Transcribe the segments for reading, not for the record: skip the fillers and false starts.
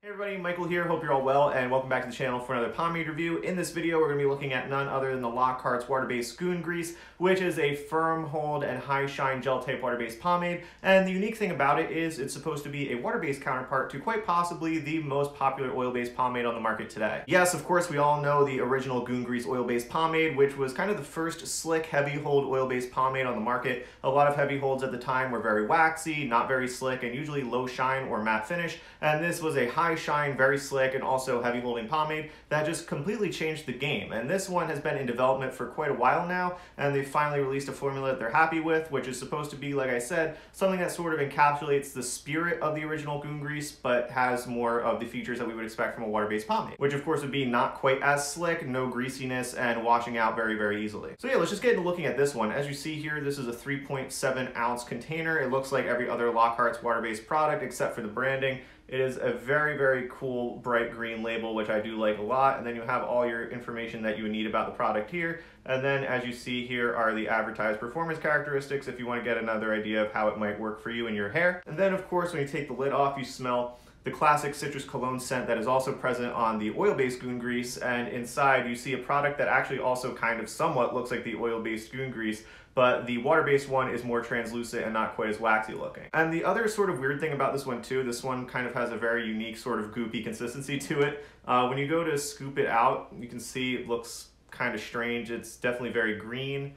Hey everybody, Michael here. Hope you're all well and welcome back to the channel for another pomade review. In this video, we're going to be looking at none other than the Lockharts Water Based Goon Grease, which is a firm hold and high shine gel type water based pomade. And the unique thing about it is it's supposed to be a water based counterpart to quite possibly the most popular oil based pomade on the market today. Yes, of course, we all know the original Goon Grease oil based pomade, which was kind of the first slick heavy hold oil based pomade on the market. A lot of heavy holds at the time were very waxy, not very slick, and usually low shine or matte finish. And this was a high shine, very slick, and also heavy holding pomade that just completely changed the game. And this one has been in development for quite a while now, and they finally released a formula that they're happy with, which is supposed to be, like I said, something that sort of encapsulates the spirit of the original Goon Grease, but has more of the features that we would expect from a water-based pomade, which of course would be not quite as slick, no greasiness, and washing out very, very easily. So yeah, let's just get into looking at this one. As you see here, this is a 3.7 ounce container. It looks like every other Lockharts water-based product except for the branding. It is a very, very cool bright green label, which I do like a lot. And then you have all your information that you would need about the product here. And then as you see here are the advertised performance characteristics if you want to get another idea of how it might work for you in your hair. And then of course, when you take the lid off, you smell the classic citrus cologne scent that is also present on the oil-based Goon Grease, and inside you see a product that actually also kind of somewhat looks like the oil-based Goon Grease, but the water-based one is more translucent and not quite as waxy looking. And the other sort of weird thing about this one too, this one kind of has a very unique sort of goopy consistency to it. When you go to scoop it out, you can see it looks kind of strange. It's definitely very green.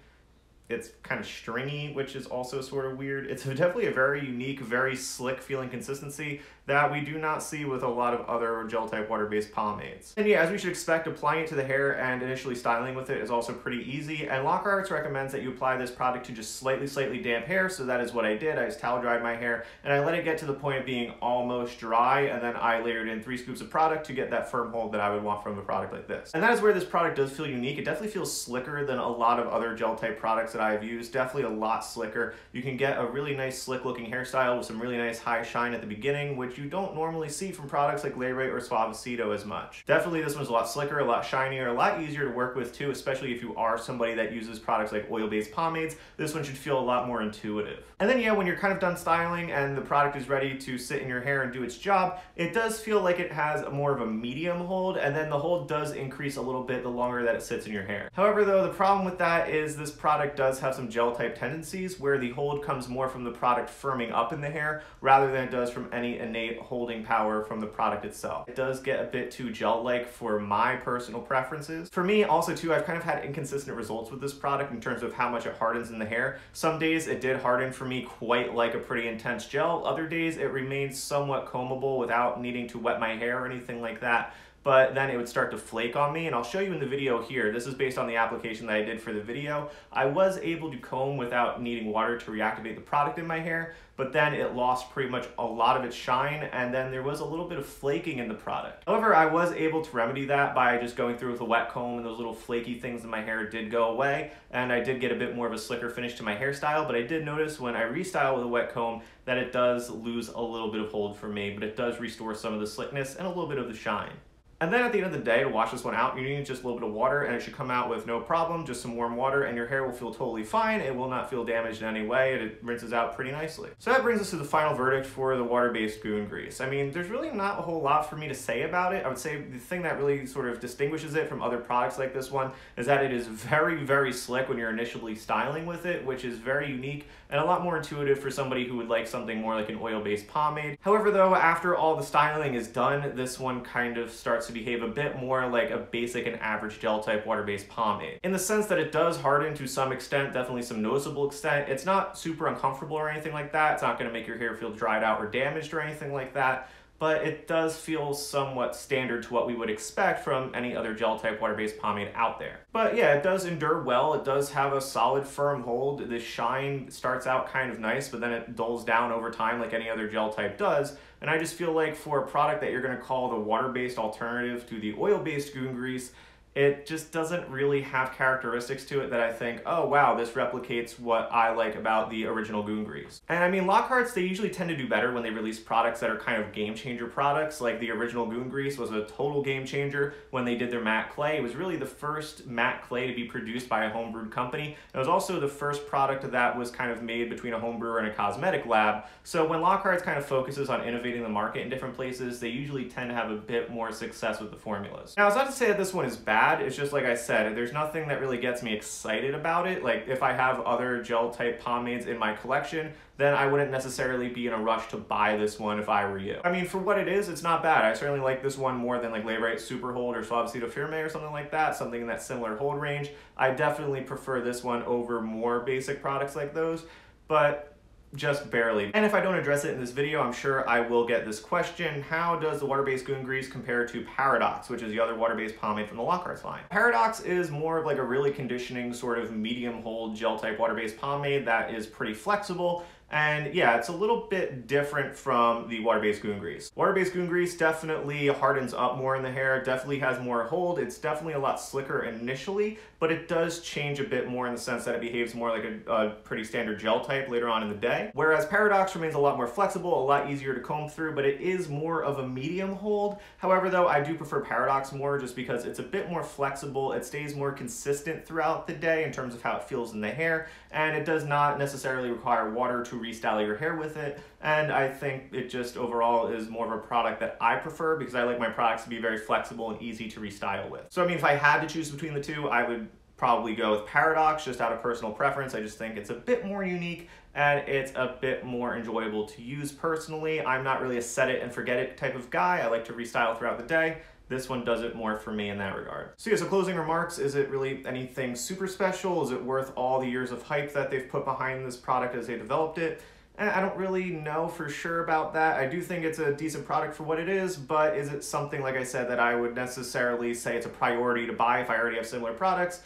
It's kind of stringy, which is also sort of weird. It's definitely a very unique, very slick feeling consistency that we do not see with a lot of other gel type water-based pomades. And yeah, as we should expect, applying it to the hair and initially styling with it is also pretty easy. And Lockharts recommends that you apply this product to just slightly damp hair. So that is what I did. I just towel dried my hair and I let it get to the point of being almost dry. And then I layered in 3 scoops of product to get that firm hold that I would want from a product like this. And that is where this product does feel unique. It definitely feels slicker than a lot of other gel type products that I've used. Definitely a lot slicker. You can get a really nice slick looking hairstyle with some really nice high shine at the beginning, which you don't normally see from products like Lay or Suavecito as much. Definitely this one's a lot slicker, a lot shinier, a lot easier to work with too, especially if you are somebody that uses products like oil-based pomades. This one should feel a lot more intuitive. And then yeah, when you're kind of done styling and the product is ready to sit in your hair and do its job, it does feel like it has more of a medium hold, and then the hold does increase a little bit the longer that it sits in your hair. However though, the problem with that is this product does have some gel type tendencies where the hold comes more from the product firming up in the hair rather than it does from any innate holding power from the product itself. It does get a bit too gel-like for my personal preferences. For me also too, I've kind of had inconsistent results with this product in terms of how much it hardens in the hair. Some days it did harden for me quite like a pretty intense gel. Other days it remained somewhat combable without needing to wet my hair or anything like that. But then it would start to flake on me, and I'll show you in the video here. This is based on the application that I did for the video. I was able to comb without needing water to reactivate the product in my hair, but then it lost pretty much a lot of its shine, and then there was a little bit of flaking in the product. However, I was able to remedy that by just going through with a wet comb, and those little flaky things in my hair did go away, and I did get a bit more of a slicker finish to my hairstyle, but I did notice when I restyle with a wet comb that it does lose a little bit of hold for me, but it does restore some of the slickness and a little bit of the shine. And then at the end of the day, to wash this one out, you need just a little bit of water, and it should come out with no problem, just some warm water, and your hair will feel totally fine. It will not feel damaged in any way, and it rinses out pretty nicely. So that brings us to the final verdict for the water-based Goon Grease. I mean, there's really not a whole lot for me to say about it. I would say the thing that really sort of distinguishes it from other products like this one is that it is very, very slick when you're initially styling with it, which is very unique and a lot more intuitive for somebody who would like something more like an oil-based pomade. However though, after all the styling is done, this one kind of starts to behave a bit more like a basic and average gel type water-based pomade, in the sense that it does harden to some extent, definitely some noticeable extent. It's not super uncomfortable or anything like that. It's not going to make your hair feel dried out or damaged or anything like that, but it does feel somewhat standard to what we would expect from any other gel type water-based pomade out there. But yeah, it does endure well. It does have a solid firm hold. The shine starts out kind of nice, but then it dulls down over time like any other gel type does. And I just feel like for a product that you're going to call the water-based alternative to the oil-based Goon Grease, it just doesn't really have characteristics to it that I think, oh wow, this replicates what I like about the original Goon Grease. And I mean, Lockharts, they usually tend to do better when they release products that are kind of game changer products. Like the original Goon Grease was a total game changer when they did their matte clay. It was really the first matte clay to be produced by a homebrewed company. It was also the first product that was kind of made between a homebrewer and a cosmetic lab. So when Lockharts kind of focuses on innovating the market in different places, they usually tend to have a bit more success with the formulas. Now, it's not to say that this one is bad. It's just like I said, there's nothing that really gets me excited about it. Like if I have other gel type pomades in my collection, then I wouldn't necessarily be in a rush to buy this one if I were you. I mean, for what it is, it's not bad. I certainly like this one more than like Labrite Super Hold or Suavecito Firme or something like that, something in that similar hold range. I definitely prefer this one over more basic products like those, but just barely. And if I don't address it in this video, I'm sure I will get this question: how does the water-based Goon Grease compare to Paradox, which is the other water-based pomade from the Lockharts line? Paradox is more of like a really conditioning sort of medium hold gel type water-based pomade that is pretty flexible. And yeah, it's a little bit different from the water-based Goon Grease. Water-based Goon Grease definitely hardens up more in the hair, definitely has more hold. It's definitely a lot slicker initially, but it does change a bit more in the sense that it behaves more like a pretty standard gel type later on in the day. Whereas Paradox remains a lot more flexible, a lot easier to comb through, but it is more of a medium hold. However, though, I do prefer Paradox more just because it's a bit more flexible. It stays more consistent throughout the day in terms of how it feels in the hair, and it does not necessarily require water to restyle your hair with it. And I think it just overall is more of a product that I prefer because I like my products to be very flexible and easy to restyle with. So I mean, if I had to choose between the two, I would probably go with Paradox just out of personal preference. I just think it's a bit more unique and it's a bit more enjoyable to use personally. I'm not really a set it and forget it type of guy. I like to restyle throughout the day. This one does it more for me in that regard. So yeah, so closing remarks, is it really anything super special? Is it worth all the years of hype that they've put behind this product as they developed it? And I don't really know for sure about that. I do think it's a decent product for what it is, but is it something, like I said, that I would necessarily say it's a priority to buy if I already have similar products?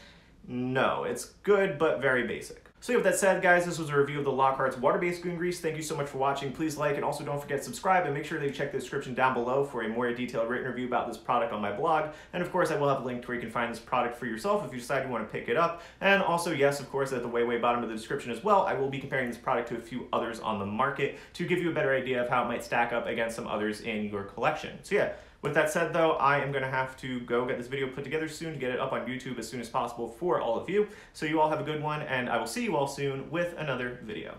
No, it's good, but very basic. So yeah, with that said, guys, this was a review of the Lockharts Water-Based Goon Grease. Thank you so much for watching. Please like, and also don't forget to subscribe, and make sure that you check the description down below for a more detailed written review about this product on my blog. And of course, I will have a link to where you can find this product for yourself if you decide you want to pick it up. And also, yes, of course, at the way bottom of the description as well, I will be comparing this product to a few others on the market to give you a better idea of how it might stack up against some others in your collection. So yeah, with that said, though, I am going to have to go get this video put together soon to get it up on YouTube as soon as possible for all of you. So you all have a good one, and I will see you all soon with another video.